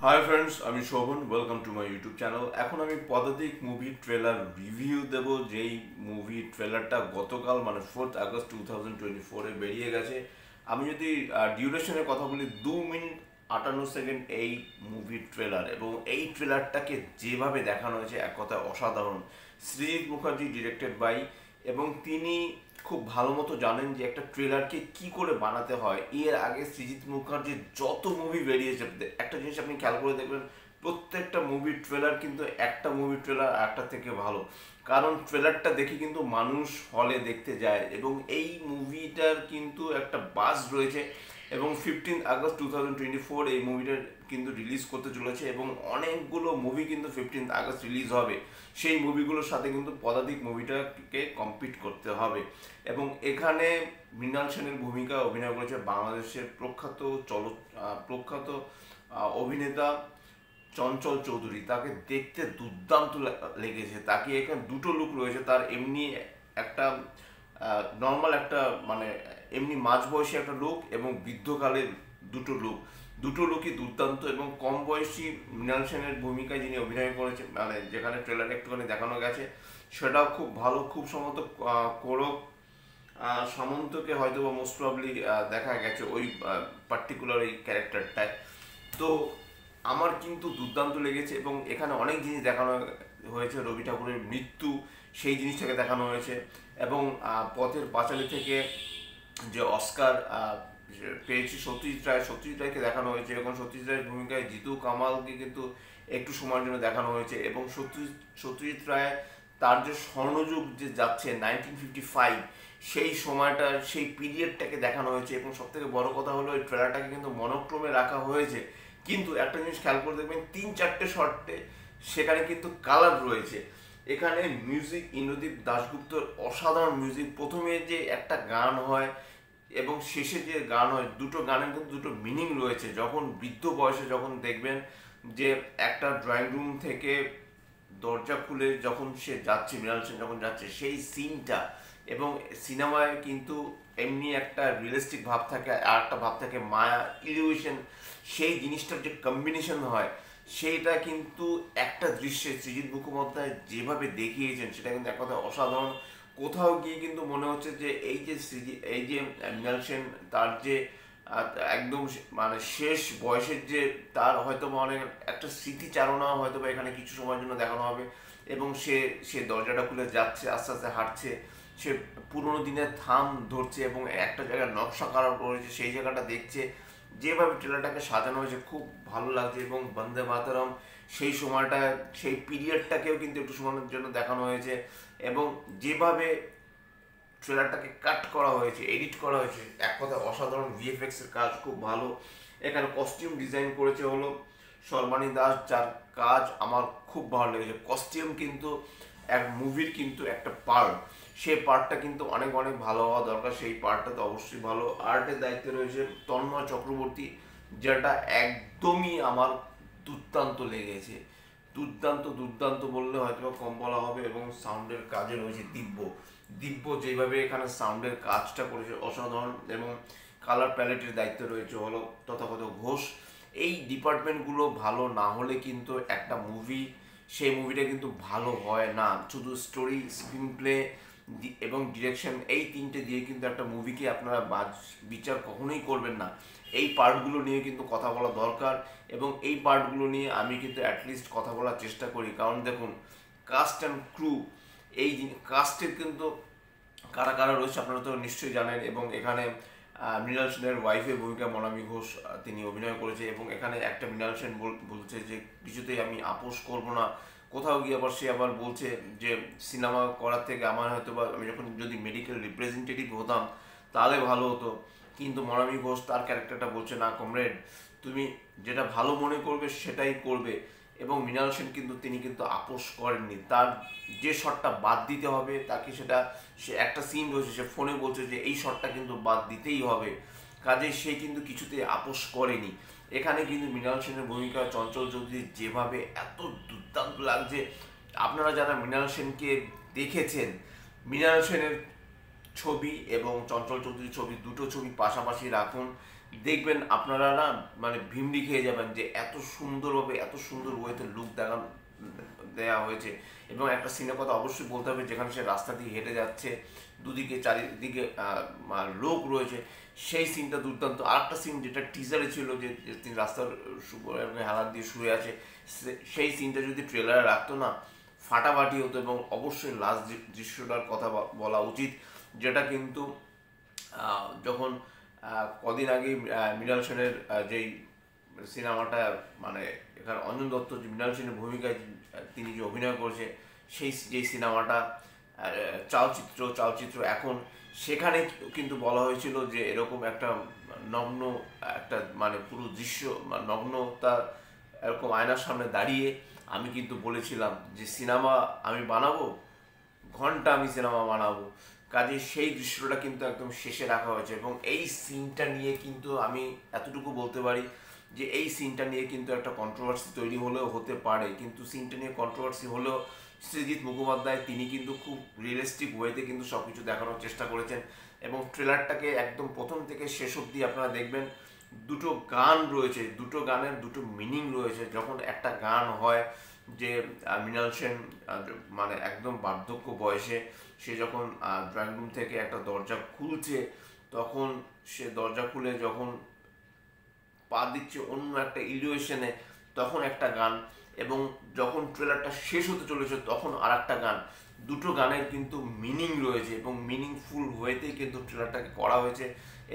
High friends, আমি Shovan. Welcome to my YouTube channel. এখন আমি পদাতিক মুভি ট্রেলার রিভিউ দেব, যেই মুভি ট্রেলারটা গতকাল মানে 4 আগস্ট 2024 বেরিয়ে গেছে। আমি যদি ডিউরেশনের কথা বলি, 2 মিনিট 58 সেকেন্ড এই মুভি ট্রেলার, এবং এই ট্রেলারটাকে যেভাবে দেখানো হয়েছে এক কথায় অসাধারণ। সৃজিত মুখার্জি ডিরেক্টেড বাই, এবং তিনি খুব ভালো মতো জানেন যে একটা ট্রেলারকে কি করে বানাতে হয়। এর আগে সৃজিত মুখার্জির যত মুভি বেরিয়েছে, একটা জিনিস আপনি খেয়াল করে দেখবেন, প্রত্যেকটা মুভির ট্রেলার কিন্তু একটা মুভি ট্রেলার একটা থেকে ভালো। কারণ ট্রেলারটা দেখে কিন্তু মানুষ হলে দেখতে যায়, এবং এই মুভিটার কিন্তু একটা বাজ রয়েছে। এবং 15 আগস্ট 2024 এই মুভিটার কিন্তু রিলিজ করতে চলেছে, এবং অনেকগুলো মুভি কিন্তু 15 আগস্ট রিলিজ হবে। সেই মুভিগুলোর সাথে কিন্তু পদাতিক মুভিটাকে কম্পিট করতে হবে। এবং এখানে মৃণাল সেনের ভূমিকা অভিনয় করেছে বাংলাদেশের প্রখ্যাত অভিনেতা চঞ্চল চৌধুরী। তাকে দেখতে দুর্দান্ত লেগেছে। তাকে এখানে দুটো লুক রয়েছে তার। এমনি একটা নর্মাল একটা মানে এমনি মাঝবয়সী একটা লুক, এবং বৃদ্ধকালের দুটো লুকই দুর্দান্ত। এবং কম বয়সী মৃণাল সেনের ভূমিকায় যিনি অভিনয় করেছেন, মানে যেখানে ট্রেলারে একটুখানি দেখানো গেছে, সেটাও খুব ভালো। খুব সম্ভবত কোরক সামন্তকে হয়তো বা মোস্ট প্রবলি দেখা গেছে ওই পার্টিকুলার এই ক্যারেক্টারটায়। তো আমার কিন্তু দুর্দান্ত লেগেছে, এবং এখানে অনেক জিনিস দেখানো হয়েছে। রবি ঠাকুরের মৃত্যু, সেই জিনিসটাকে দেখানো হয়েছে। এবং পথের পাঁচালী থেকে যে অস্কার পেয়েছি সত্যজিৎ রায়কে দেখানো হয়েছে, এবং সত্যজিৎ রায়ের ভূমিকায় জিতু কামালকে কিন্তু একটু সময়ের জন্য দেখানো হয়েছে। এবং সত্যজিৎ রায় তার যে স্বর্ণযুগ যে যাচ্ছে 1955, সেই সময়টা, সেই পিরিয়ডটাকে দেখানো হয়েছে। এবং সব থেকে বড় কথা হলো এই ট্রেলারটাকে কিন্তু মনোক্রমে রাখা হয়েছে। কিন্তু একটা জিনিস খেয়াল করে দেখবেন, 3-4টে শর্টে সেখানে কিন্তু কালার রয়েছে। এখানে মিউজিক ইন্দ্রদীপ দাশগুপ্তর অসাধারণ মিউজিক। প্রথমে যে একটা গান হয় এবং শেষে যে গান হয়, দুটো গানের কিন্তু দুটো মিনিং রয়েছে। যখন বৃদ্ধ বয়সে যখন দেখবেন যে একটা ড্রয়িং রুম থেকে দরজা খুলে যখন সে যাচ্ছে, মৃণাল সেন যখন যাচ্ছে, সেই সিনটা, এবং সিনেমায় কিন্তু এমনি একটা রিয়েলিস্টিক ভাব থাকে, আর একটা ভাব থাকে মায়া, ইলিউশন, সেই জিনিসটার যে কম্বিনেশন হয়, সেইটা কিন্তু একটা দৃশ্যে সৃজিত মুখোপাধ্যায় যেভাবে দেখিয়েছেন, সেটা কিন্তু এক কথা অসাধারণ। কোথাও গিয়ে কিন্তু মনে হচ্ছে যে এই যে মৃণাল সেন, তার যে একদম মানে শেষ বয়সের যে তার হয়তো অনেক একটা স্মৃতিচারণা হয়তো বা এখানে কিছু সময়ের জন্য দেখানো হবে। এবং সে সে দরজাটা খুলে যাচ্ছে, আস্তে আস্তে হাঁটছে, সে পুরোনো দিনের থাম ধরছে, এবং একটা জায়গায় নকশা করা রয়েছে, সেই জায়গাটা দেখছে। যেভাবে ট্রেলারটাকে সাজানো হয়েছে খুব ভালো লাগছে। এবং বন্দে মাতরম, সেই সময়টা, সেই পিরিয়ডটাকেও কিন্তু একটু সময়ের জন্য দেখানো হয়েছে। এবং যেভাবে ট্রেলারটাকে কাট করা হয়েছে, এডিট করা হয়েছে, এক কথা অসাধারণ। ভিএফএক্স এর কাজ খুব ভালো। এখানে কস্টিউম ডিজাইন করেছে হলো সর্বাণী দাস, যার কাজ আমার খুব ভালো লেগেছে। কস্টিউম কিন্তু এক মুভির কিন্তু একটা পার্ট, সেই পার্টটা কিন্তু অনেক অনেক ভালো হওয়া দরকার। সেই পার্টটা তো অবশ্যই ভালো। আর্টের দায়িত্বে রয়েছে তন্ময় চক্রবর্তী, যেটা একদমই আমার দুর্দান্ত লেগেছে। দুর্দান্ত দুর্দান্ত বললে হয়তো কম বলা হবে। এবং সাউন্ডের কাজে রয়েছে দিব্য যেভাবে এখানে সাউন্ডের কাজটা করেছে অসাধারণ। এবং কালার প্যালেটের দায়িত্বে রয়েছে হলো তথাগত ঘোষ। এই ডিপার্টমেন্টগুলো ভালো না হলে কিন্তু একটা মুভি, সেই মুভিটা কিন্তু ভালো হয় না। শুধু স্টোরি, স্ক্রিন প্লে এবং ডিরেকশন, এই তিনটে দিয়ে কিন্তু একটা মুভিকে আপনারা বিচার কখনোই করবেন না। এই পার্টগুলো নিয়ে কিন্তু কথা বলা দরকার, এবং এই পার্টগুলো নিয়ে আমি কিন্তু অ্যাটলিস্ট কথা বলার চেষ্টা করি। কারণ দেখুন, কাস্ট অ্যান্ড ক্রু, এই কাস্টের কিন্তু কারা কারা রয়েছে আপনারা তো নিশ্চয়ই জানেন। এবং এখানে মৃণাল সেনের ওয়াইফের ভূমিকা মনামী ঘোষ তিনি অভিনয় করেছে। এবং এখানে একটা মৃণাল সেন বলছে যে কিছুতেই আমি আপোষ করব না। কোথাও গিয়ে আবার সে আবার বলছে যে সিনেমা করার থেকে আমার হয়তো বা আমি যখন যদি মেডিকেল রিপ্রেজেন্টেটিভ হতাম তাহলে ভালো হতো। কিন্তু মনামী ঘোষ তার ক্যারেক্টারটা বলছে, না কমরেড, তুমি যেটা ভালো মনে করবে সেটাই করবে। এবং মৃণাল সেন কিন্তু তিনি কিন্তু আপোষ করেননি। তার যে শটটা বাদ দিতে হবে তাকে, সেটা সে একটা সিন রয়েছে, সে ফোনে বলছে যে এই শটটা কিন্তু বাদ দিতেই হবে, কাজে সে কিন্তু কিছুতে আপোষ করেনি। এখানে কিন্তু মৃণাল সেনের ভূমিকা চঞ্চল চৌধুরী যেভাবে এত দুর্দান্ত লাগছে। আপনারা যারা মৃণাল সেনকে দেখেছেন, মৃণাল সেনের ছবি এবং চঞ্চল চৌধুরীর ছবি, দুটো ছবি পাশাপাশি রাখুন, দেখবেন আপনারা না মানে ভিমড়ি খেয়ে যাবেন যে এত সুন্দরভাবে এত সুন্দর ওয়েতে লুক দেওয়া হয়েছে। এবং একটা সিনের কথা অবশ্যই বলতে হবে, যেখানে সে রাস্তা দিয়ে হেঁটে যাচ্ছে, দুদিকে চারিদিকে লোক রয়েছে, সেই সিনটা দুর্দান্ত। আর একটা সিন যেটা টিজারে ছিল, যে তিনি রাস্তার হালাত দিয়ে শুয়ে আছে, সেই সিনটা যদি ট্রেলারে রাখতো না, ফাটাফাটি হতো। এবং অবশ্যই লাস্ট দৃশ্যটার কথা বলা উচিত, যেটা কিন্তু যখন কদিন আগে মৃণাল সেনের যেই সিনেমাটা, মানে এখানে অঞ্জন দত্ত যে মৃণাল সেনের ভূমিকায় তিনি যে অভিনয় করেছে, সেই যে সিনেমাটা চালচিত্র এখন, সেখানে কিন্তু বলা হয়েছিল যে এরকম একটা নগ্ন একটা মানে পুরো দৃশ্য নগ্নতা, এরকম আয়নার সামনে দাঁড়িয়ে আমি কিন্তু বলেছিলাম যে সিনেমা আমি বানাবো, ঘন্টা আমি সিনেমা বানাবো। কাজে সেই দৃশ্যটা কিন্তু একদম শেষে রাখা হয়েছে। এবং এই সিনটা নিয়ে কিন্তু আমি এতটুকু বলতে পারি যে এই সিনটা নিয়ে কিন্তু একটা কন্ট্রোভার্সি তৈরি হলেও হতে পারে, কিন্তু সিনটা নিয়ে কন্ট্রোভার্সি হলেও সৃজিত মুখোপাধ্যায় তিনি কিন্তু খুব রিয়েলিস্টিক ওয়েতে কিন্তু সব কিছু দেখানোর চেষ্টা করেছেন। এবং ট্রেলারটাকে একদম প্রথম থেকে শেষ অবধি আপনারা দেখবেন, দুটো গান রয়েছে, দুটো গানের দুটো মিনিং রয়েছে। যখন একটা গান হয় যে মৃণাল সেন মানে একদম বার্ধক্য বয়সে সে যখন ড্রয়িং রুম থেকে একটা দরজা খুলছে, তখন সে দরজা খুলে যখন পা দিচ্ছে অন্য একটা ইলিউশনে, তখন একটা গান। এবং যখন ট্রেলারটা শেষ হতে চলেছে তখন আর একটা গান। দুটো গানের কিন্তু মিনিং রয়েছে এবং মিনিংফুল ওয়েতেই কিন্তু ট্রেলারটাকে করা হয়েছে।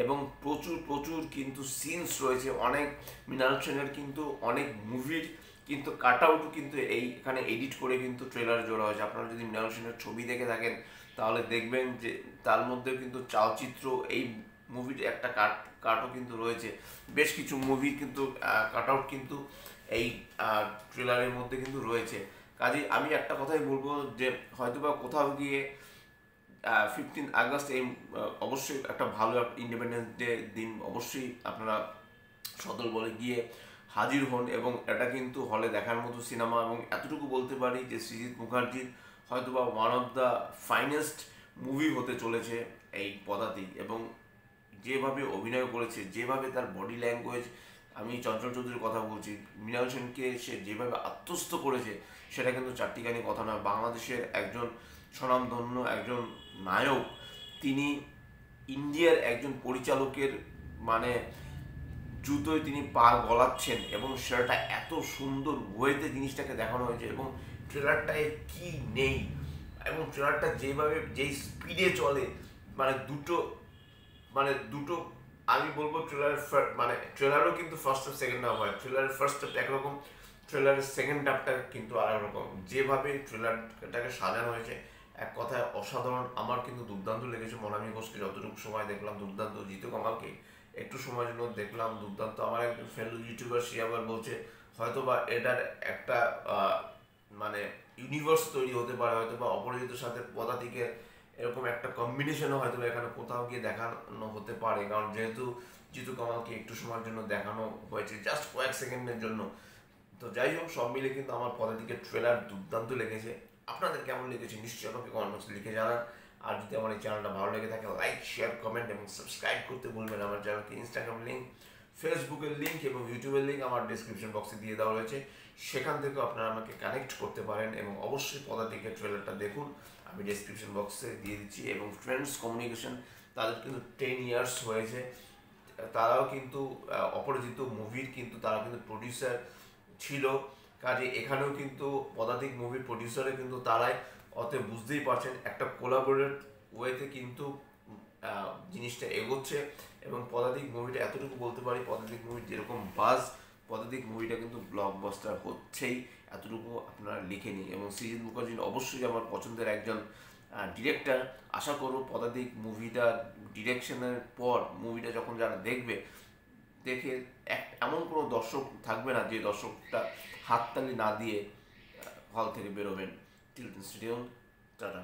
এবং প্রচুর প্রচুর কিন্তু সিনস রয়েছে অনেক। মৃণাল সেনের কিন্তু অনেক মুভির কিন্তু কাট আউটও কিন্তু এখানে এডিট করে কিন্তু ট্রেলার জোড়া হয়েছে। আপনারা যদি মৃণাল সেনের ছবি দেখে থাকেন তাহলে দেখবেন যে তার মধ্যে কিন্তু চালচিত্র এই মুভির একটা কাটও কিন্তু রয়েছে। বেশ কিছু মুভির কিন্তু কাট আউট কিন্তু এই ট্রেলারের মধ্যে কিন্তু রয়েছে। কাজেই আমি একটা কথাই বলবো যে হয়তোবা কোথাও গিয়ে 15 আগস্ট এই অবশ্যই একটা ভালো ইন্ডিপেন্ডেন্স ডে দিন, অবশ্যই আপনারা সদল বলে গিয়ে হাজির হন। এবং এটা কিন্তু হলে দেখার মতো সিনেমা। এবং এতটুকু বলতে পারি যে সৃজিত মুখার্জির হয়তোবা one of the finest movie হতে চলেছে এই পদাতিক। এবং যেভাবে অভিনয় করেছে, যেভাবে তার বডি ল্যাঙ্গুয়েজ, আমি চঞ্চল চৌধুরীর কথা বলছি, মৃণাল সেনকে সে যেভাবে আত্মস্থ করেছে, সেটা কিন্তু চারটিখানি কথা নয়। বাংলাদেশের একজন স্বনামধন্য একজন নায়ক, তিনি ইন্ডিয়ার একজন পরিচালকের মানে জুতোয় তিনি পা গলাচ্ছেন, এবং সেটা এত সুন্দর ওয়েতে জিনিসটাকে দেখানো হয়েছে। এবং ট্রেলারটায় কি নেই, এবং ট্রেলারটা যেভাবে যেই স্পিডে চলে, মানে দুটো আমি বলবো মানে ট্রেলারও কিন্তু ফার্স্ট হাফ সেকেন্ড হাফ হয়। ট্রেলারের ফার্স্ট হাফ একরকম, ট্রেলারের সেকেন্ড হাফটা কিন্তু আরেক রকম। যেভাবে ট্রেলারটাকে সাজানো হয়েছে, এক কথায় অসাধারণ। আমার কিন্তু দুর্দান্ত লেগেছে। মনামি ঘোষকে যতটুকু সময় দেখলাম দুর্দান্ত, জিতু কামালকে একটু সময়ের জন্য দেখলাম দুর্দান্ত। আমার একজন ফেলো ইউটিউবার সে আবার বলছে হয়তো বা এটার একটা মানে ইউনিভার্স তৈরি হতে পারে, হয়তো বা অপরাজিতের সাথে পদাতিকের এরকম একটা কম্বিনেশনও হয়তো এখানে কোথাও গিয়ে দেখানো হতে পারে। কারণ যেহেতু জিতু কামালকে একটু সময়ের জন্য দেখানো হয়েছে, জাস্ট কয়েক সেকেন্ডের জন্য। তো যাই হোক, সব মিলে কিন্তু আমার পদাতিকের ট্রেলার দুর্দান্ত লেগেছে। আপনাদের কেমন লেগেছে নিশ্চয়ই আমাকে কমেন্ট বক্সে লিখে জানান। আর যদি আমার এই চ্যানেলটা ভালো লেগে থাকে, লাইক, শেয়ার, কমেন্ট এবং সাবস্ক্রাইব করতে ভুলবেন আমার চ্যানেলকে। ইনস্টাগ্রাম লিঙ্ক, ফেসবুকের লিঙ্ক এবং ইউটিউবের লিঙ্ক আমার ডিসক্রিপশন বক্সে দিয়ে দেওয়া রয়েছে, সেখান থেকেও আপনারা আমাকে কানেক্ট করতে পারেন। এবং অবশ্যই পদাতিকের ট্রেলারটা দেখুন, আমি ডিসক্রিপশন বক্সে দিয়ে দিচ্ছি। এবং ফ্রেন্ডস কমিউনিকেশন, তাদের কিন্তু 10 ইয়ার্স হয়েছে, তারাও কিন্তু অপরাজিত মুভির কিন্তু তারা কিন্তু প্রডিউসার ছিল। কাজে এখানেও কিন্তু পদাতিক মুভির প্রডিউসারে কিন্তু তারাই। অতএব বুঝতেই পারছেন একটা কোলাবোরেট ওয়েতে কিন্তু জিনিসটা এগোচ্ছে। এবং পদাতিক মুভিটা এতটুকু বলতে পারি, পদাতিক মুভির যেরকম বাজ, পদাতিক মুভিটা কিন্তু ব্লকবাস্টার হচ্ছেই, এতটুকু আপনারা লিখে নিন। এবং সৃজিত মুখার্জি অবশ্যই আমার পছন্দের একজন ডিরেক্টর। আশা করব পদাতিক মুভিটা ডিরেকশনের পর মুভিটা যখন যারা দেখবে, দেখে এমন কোনো দর্শক থাকবে না যে দর্শকটা হাততালি না দিয়ে হল থেকে বেরোবেন। Till then, stay tuned, tata.